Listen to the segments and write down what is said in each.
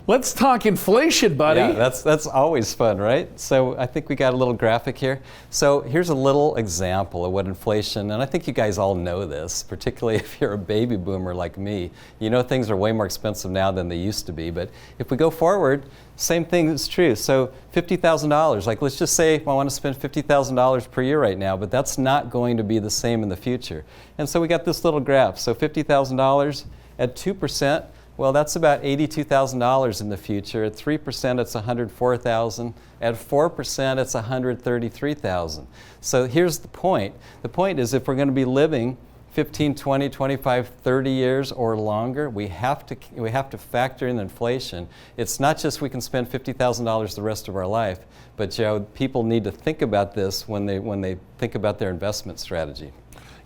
Let's talk inflation, buddy. Yeah, that's always fun, right? So I think we got a little graphic here. So here's a little example of what inflation, and I think you guys all know this, particularly if you're a baby boomer like me. You know things are way more expensive now than they used to be, but if we go forward, same thing is true. So $50,000, like let's just say I want to spend $50,000 per year right now, but that's not going to be the same in the future. And so we got this little graph. So $50,000 at 2%, well, that's about $82,000 in the future. At 3%, it's $104,000. At 4%, it's $133,000. So here's the point. The point is if we're going to be living 15, 20, 25, 30 years or longer, we have to factor in inflation. It's not just we can spend $50,000 the rest of our life, but Joe, people need to think about this when they think about their investment strategy.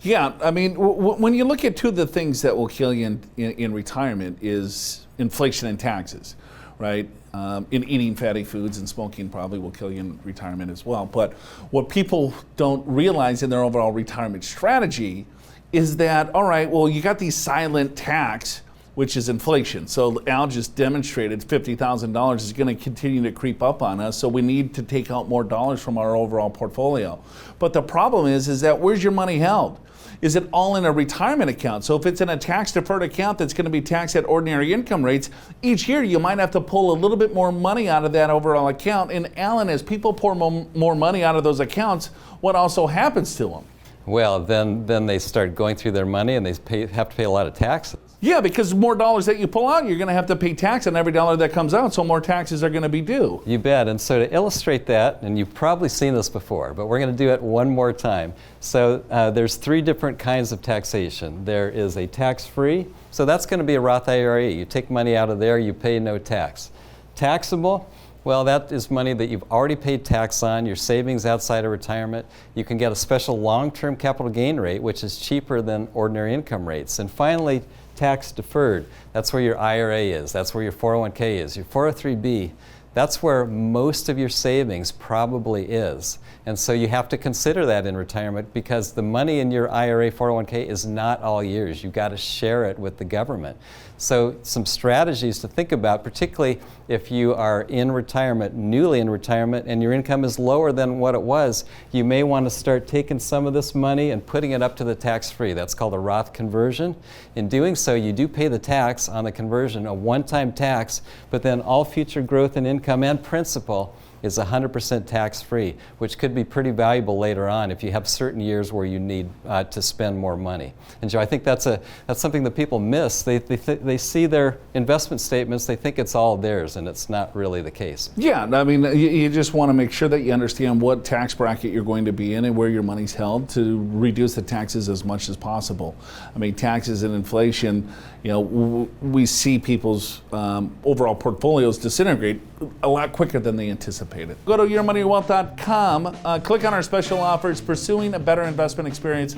Yeah, I mean, when you look at two of the things that will kill you in retirement is inflation and taxes, right? In eating fatty foods and smoking probably will kill you in retirement as well. But what people don't realize in their overall retirement strategy is that, all right, well, you got these silent tax, which is inflation. So Al just demonstrated $50,000 is going to continue to creep up on us, so we need to take out more dollars from our overall portfolio. But the problem is that where's your money held? Is it all in a retirement account? So if it's in a tax-deferred account that's going to be taxed at ordinary income rates, each year you might have to pull a little bit more money out of that overall account. And Alan, as people pour more money out of those accounts, what also happens to them? Well, then they start going through their money and they have to pay a lot of taxes. Yeah, because more dollars that you pull out, you're going to have to pay tax on every dollar that comes out, so more taxes are going to be due. You bet. And so to illustrate that, and you've probably seen this before, but we're going to do it one more time. So there's three different kinds of taxation. There is a tax-free, so that's going to be a Roth IRA. You take money out of there, you pay no tax. Taxable, well, that is money that you've already paid tax on, your savings outside of retirement. You can get a special long-term capital gain rate, which is cheaper than ordinary income rates. And finally, tax deferred. That's where your IRA is. That's where your 401k is. Your 403b, that's where most of your savings probably is. And so you have to consider that in retirement because the money in your IRA 401k is not all yours. You've got to share it with the government. So some strategies to think about, particularly if you are in retirement, newly in retirement, and your income is lower than what it was, you may want to start taking some of this money and putting it up to the tax-free. That's called a Roth conversion. In doing so, you do pay the tax on the conversion, a one-time tax, but then all future growth in income and principal is 100% tax-free, which could be pretty valuable later on if you have certain years where you need to spend more money. And Joe, I think that's something that people miss. They see their investment statements, they think it's all theirs, and it's not really the case. Yeah, I mean, you just want to make sure that you understand what tax bracket you're going to be in and where your money's held to reduce the taxes as much as possible. I mean, taxes and inflation, you know, we see people's overall portfolios disintegrate a lot quicker than they anticipated. Go to yourmoneyyourwealth.com, click on our special offers, Pursuing a Better Investment Experience.